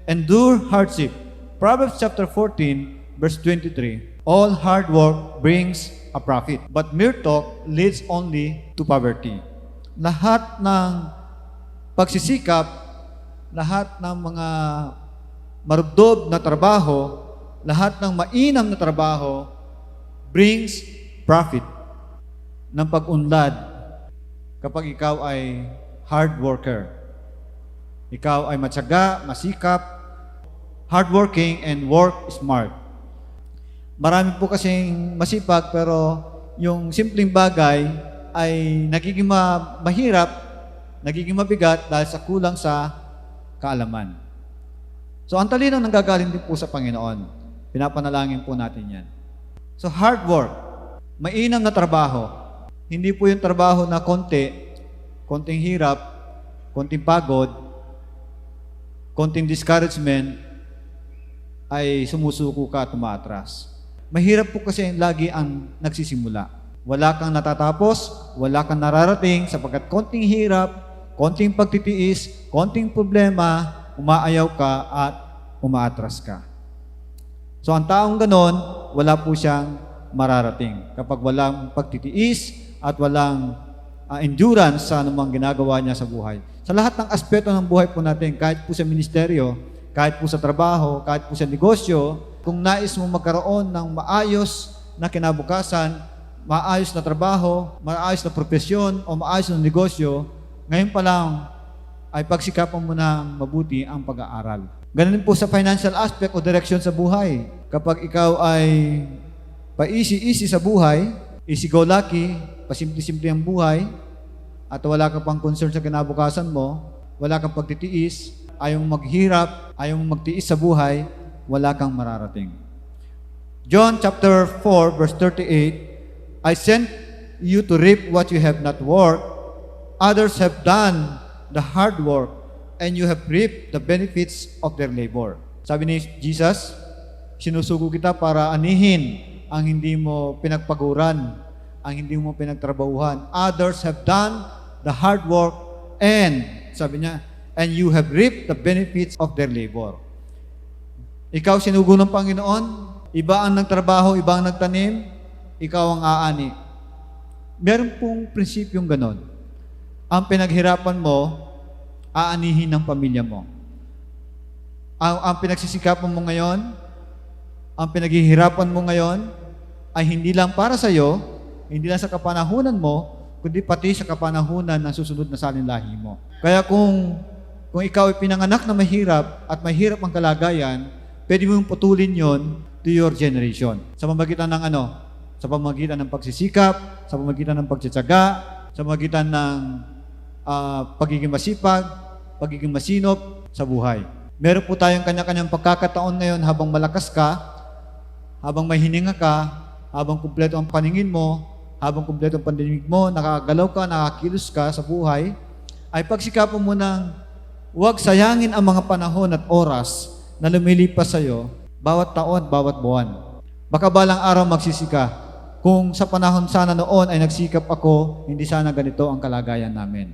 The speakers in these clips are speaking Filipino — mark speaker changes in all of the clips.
Speaker 1: Endure hardship. Proverbs chapter 14, verse 23. All hard work brings a profit, but mere talk leads only to poverty. Lahat ng pagsisikap, lahat ng mga marubdob na trabaho, lahat ng mainam na trabaho brings profit ng pag-unlad kapag ikaw ay hard worker. Ikaw ay matyaga, masikap, hardworking, and work smart. Marami po kasing masipag pero yung simpleng bagay ay nagiging mahirap, nagiging mabigat dahil sa kulang sa kaalaman. So ang talino nanggagaling din po sa Panginoon. Pinapanalangin po natin yan. So hard work, mainam na trabaho. Hindi po yung trabaho na konting hirap, konting pagod, konting discouragement, ay sumusuko ka at tumaatras. Mahirap po kasi lagi ang nagsisimula. Wala kang natatapos, wala kang nararating sapagkat konting hirap, konting pagtitiis, konting problema, umaayaw ka at umaatras ka. So ang taong ganon, wala po siyang mararating kapag walang pagtitiis at walang endurance sa anumang ginagawa niya sa buhay. Sa lahat ng aspeto ng buhay po natin, kahit po sa ministeryo, kahit po sa trabaho, kahit po sa negosyo, kung nais mo magkaroon ng maayos na kinabukasan, maayos na trabaho, maayos na propesyon, o maayos na negosyo, ngayon pa lang ay pagsikapan mo ng mabuti ang pag-aaral. Ganun din po sa financial aspect o direksyon sa buhay. Kapag ikaw ay pa-easy-easy sa buhay, easy-go-lucky, pasimple-simple ang buhay, at wala ka pang concern sa kinabukasan mo, wala kang pagtitiis, ayaw maghirap, ayaw magtiis sa buhay, wala kang mararating. John chapter 4, verse 38, I sent you to reap what you have not worked. Others have done the hard work, and you have reaped the benefits of their labor. Sabi ni Jesus, sinusugo kita para anihin ang hindi mo pinagpaguran, ang hindi mo pinagtrabahuhan. Others have done the hard work, and, sabi niya, and you have reaped the benefits of their labor. Ikaw sinugo ng Panginoon, iba ang nagtrabaho, iba ang nagtanim, ikaw ang aani. Meron pong prinsipyong ganon. Ang pinaghirapan mo, aanihin ng pamilya mo. Ang pinagsisikapan mo ngayon, ang pinaghihirapan mo ngayon, ay hindi lang para sa iyo, hindi lang sa kapanahunan mo, kundi pati sa kapanahunan ng susunod na salinlahi mo. Kaya kung ikaw ay pinanganak na mahirap at mahirap ang kalagayan, pwede mong putulin yon to your generation. Sa pamamagitan ng Sa pamamagitan ng pagsisikap, sa pamamagitan ng pagtsatsaga, sa pamamagitan ng pagiging masipag, pagiging masinop sa buhay. Meron po tayong kanya-kanyang pagkakataon ngayon habang malakas ka, habang may hininga ka, habang kumpleto ang paningin mo, habang kumpleto ang pandinig mo, nakagalaw ka, nakakilos ka sa buhay, ay pagsikapan mo ng huwag sayangin ang mga panahon at oras na lumilipas sa iyo, bawat taon, bawat buwan. Baka balang araw magsisika. Kung sa panahon sana noon ay nagsikap ako, hindi sana ganito ang kalagayan namin.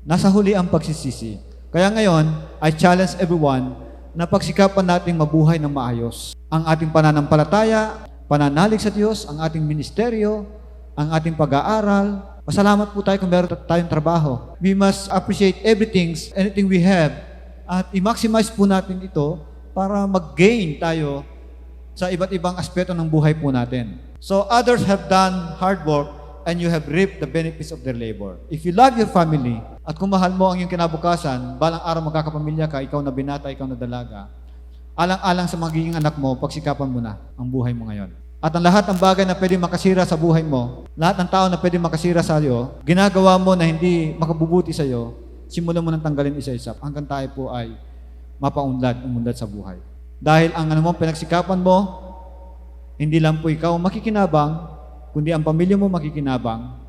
Speaker 1: Nasa huli ang pagsisisi. Kaya ngayon, I challenge everyone na pagsikapan nating mabuhay ng maayos. Ang ating pananampalataya, pananalig sa Diyos, ang ating ministeryo, ang ating pag-aaral. Pasalamat po tayo kung meron tayong trabaho. We must appreciate anything we have, at i-maximize po natin ito para mag-gain tayo sa iba't ibang aspeto ng buhay po natin. So others have done hard work and you have reaped the benefits of their labor. If you love your family at kung mahal mo ang iyong kinabukasan, balang araw magkakapamilya ka, ikaw na binata, ikaw na dalaga, alang-alang sa magiging anak mo, pagsikapan mo na ang buhay mo ngayon. At ang lahat ng bagay na pwede makasira sa buhay mo, lahat ng tao na pwede makasira sa iyo, ginagawa mo na hindi makabubuti sa iyo, simulan mo nang tanggalin isa-isa hanggang tayo po ay umunlad sa buhay. Dahil ang pinagsikapan mo, hindi lang po ikaw makikinabang, kundi ang pamilya mo makikinabang,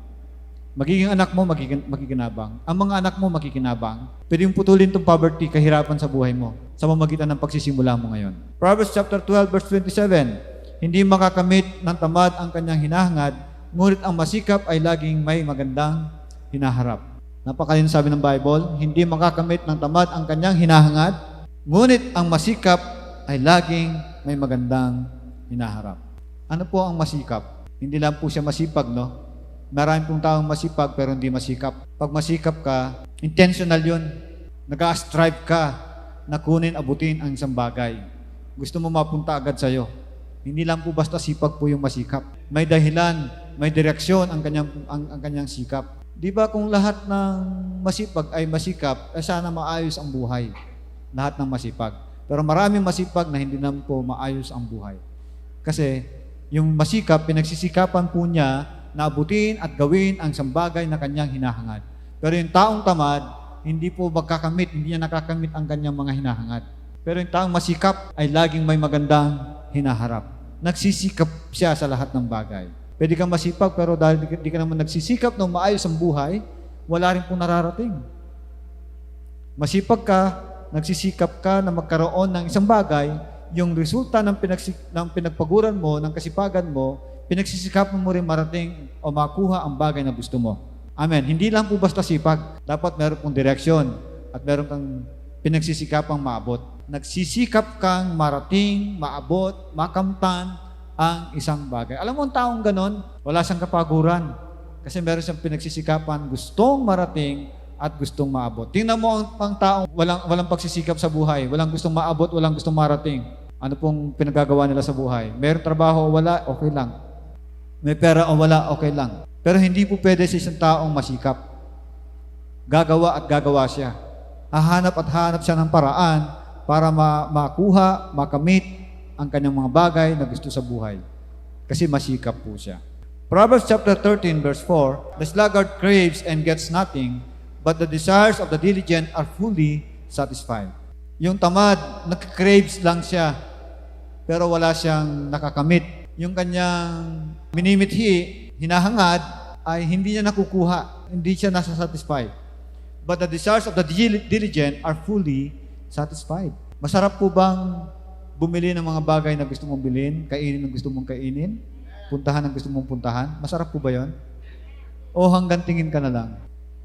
Speaker 1: magiging anak mo makikinabang, ang mga anak mo makikinabang. Pwede yung putulin itong poverty, kahirapan sa buhay mo, sa pamamagitan ng pagsisimula mo ngayon. Proverbs chapter 12, verse 27, hindi makakamit ng tamad ang kanyang hinahangad, ngunit ang masikap ay laging may magandang hinaharap. Napakalinaw sabi ng Bible, hindi makakamit ng tamad ang kanyang hinahangad, Ngunit ang masikap ay laging may magandang hinaharap. Ano po ang masikap? Hindi lang po siya masipag, no? Marami pong taong masipag pero hindi masikap. Pag masikap ka, intentional yun. Nag-strive ka na kunin, abutin ang isang bagay. Gusto mo mapunta agad sa'yo. Hindi lang po basta sipag po yung masikap. May dahilan, may direksyon ang kanyang sikap. Di ba kung lahat ng masipag ay masikap, sana maayos ang buhay. Lahat ng masipag. Pero maraming masipag na hindi naman po maayos ang buhay. Kasi yung masikap, pinagsisikapan po niya na abutin at gawin ang isang bagay na kanyang hinahangad. Pero yung taong tamad, hindi po magkakamit, hindi niya nakakamit ang kanyang mga hinahangad. Pero yung taong masikap ay laging may magandang hinaharap. Nagsisikap siya sa lahat ng bagay. Pwede kang masipag, pero dahil di ka naman nagsisikap ng maayos ang buhay, wala rin pong nararating. Masipag ka, nagsisikap ka na magkaroon ng isang bagay, yung resulta ng pinagpaguran mo, ng kasipagan mo, pinagsisikapan mo rin marating o makuha ang bagay na gusto mo. Amen. Hindi lang po basta sipag. Dapat meron pong direksyon at meron kang pinagsisikapang maabot. Nagsisikap kang marating, maabot, makamtan ang isang bagay. Alam mo ang taong ganon, wala siyang kapaguran. Kasi meron siyang pinagsisikapan, gustong marating at gustong maabot. Tingnan mo ang taong walang pagsisikap sa buhay, walang gustong maabot, walang gustong marating. Ano pong pinagagawa nila sa buhay? Meron trabaho o wala, okay lang. May pera o wala, okay lang. Pero hindi po pwede sa isang taong masikap. Gagawa at gagawa siya. Hahanap at hahanap siya ng paraan para makuha, makamit ang kanyang mga bagay na gusto sa buhay. Kasi masikap po siya. Proverbs chapter 13 verse 4, the sluggard craves and gets nothing, but the desires of the diligent are fully satisfied. Yung tamad, nag-craves lang siya, pero wala siyang nakakamit. Yung kanyang minimithi, hinahangad, ay hindi niya nakukuha, hindi siya nasa-satisfied. But the desires of the diligent are fully satisfied. Masarap po bang bumili ng mga bagay na gusto mong bilhin, kainin ang gusto mong kainin, puntahan ang gusto mong puntahan? Masarap po ba yon? O hanggang tingin ka na lang?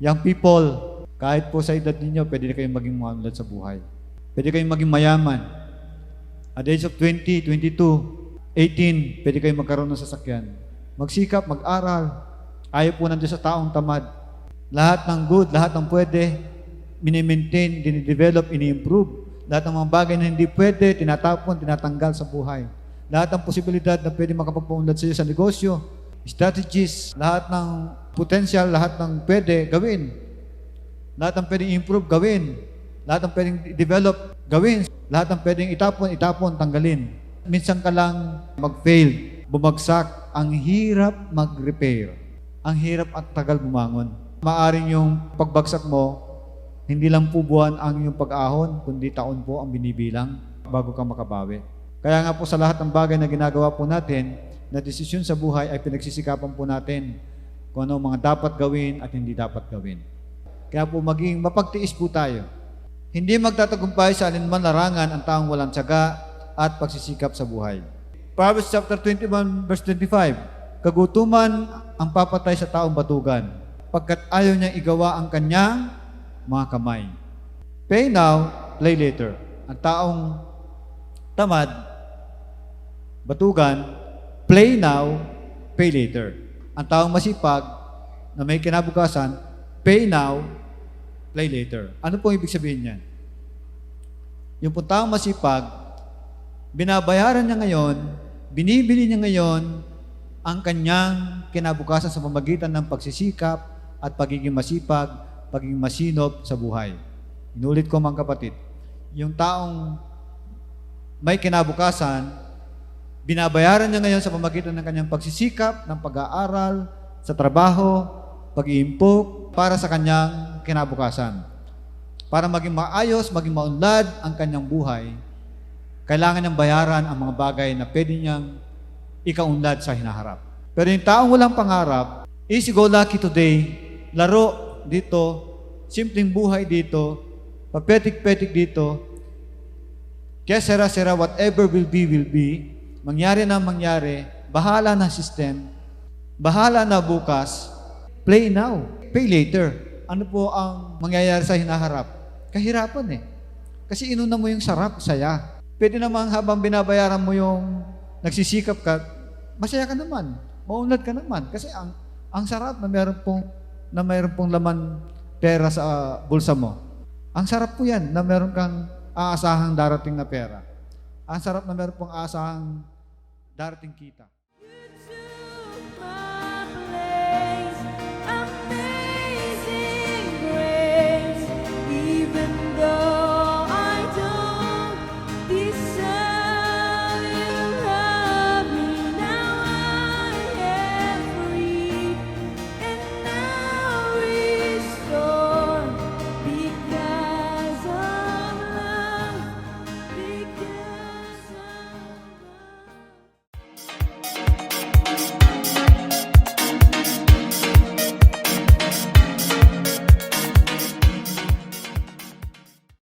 Speaker 1: Young people, kahit po sa edad ninyo, pwede na kayong maging maunlad sa buhay. Pwede kayong maging mayaman. At the age of 20, 22, 18, pwede kayong magkaroon ng sasakyan. Magsikap, mag-aral. Ayaw po nandiyan sa taong tamad. Lahat ng good, lahat ng pwede, mini-maintain, dinidevelop, ini-improve. Lahat ng mga bagay na hindi pwede, tinatapon, tinatanggal sa buhay. Lahat ng posibilidad na pwede makapagpaunlad sa iyo sa negosyo, strategies, lahat ng potential, lahat ng pwede, gawin. Lahat ng pwedeng improve, gawin. Lahat ng pwedeng develop, gawin. Lahat ng pwedeng itapon, tanggalin. Minsan ka lang mag-fail, bumagsak, ang hirap mag-repair. Ang hirap at tagal bumangon. Maaring yung pagbagsak mo, hindi lang po buwan ang iyong pag-ahon, kundi taon po ang binibilang bago ka makabawi. Kaya nga po sa lahat ng bagay na ginagawa po natin, na desisyon sa buhay ay pinagsisikapan po natin kung ano mga dapat gawin at hindi dapat gawin. Kaya po maging mapagtiis po tayo. Hindi magtatagumpay sa alinman larangan ang taong walang tiyaga at pagsisikap sa buhay. Proverbs chapter 21 verse 25, kagutuman ang papatay sa taong batugan, pagkat ayaw niyang igawa ang kanyang mga kamay. Pay now, play later. Ang taong tamad, batugan, play now, pay later. Ang taong masipag, na may kinabukasan, pay now, play later. Ano pong ibig sabihin niyan? Yung taong masipag, binabayaran niya ngayon, binibili niya ngayon ang kanyang kinabukasan sa pamamagitan ng pagsisikap at pagiging masipag, pagiging masinop sa buhay. Inulit ko mga kapatid, yung taong may kinabukasan, binabayaran niya ngayon sa pamamagitan ng kanyang pagsisikap, ng pag-aaral, sa trabaho, pag-iimpok, para sa kanyang kinabukasan. Para maging maayos, maging maunlad ang kanyang buhay, kailangan niyang bayaran ang mga bagay na pwede niyang ikaunlad sa hinaharap. Pero yung taong walang pangarap, easy go lucky today, laro dito, simpleng buhay dito, papetik-petik dito, kaya sera-sera, whatever will be, mangyari na mangyari, bahala na system, bahala na bukas, play now, pay later. Ano po ang mangyayari sa hinaharap? Kahirapan eh. Kasi inuna mo yung sarap, saya. Pwede namang habang binabayaran mo yung nagsisikap ka, masaya ka naman, maunlad ka naman. Kasi ang sarap na mayroon pong laman pera sa bulsa mo. Ang sarap po yan na meron kang aasahang darating na pera. Ang sarap na meron pong aasahang darating kita.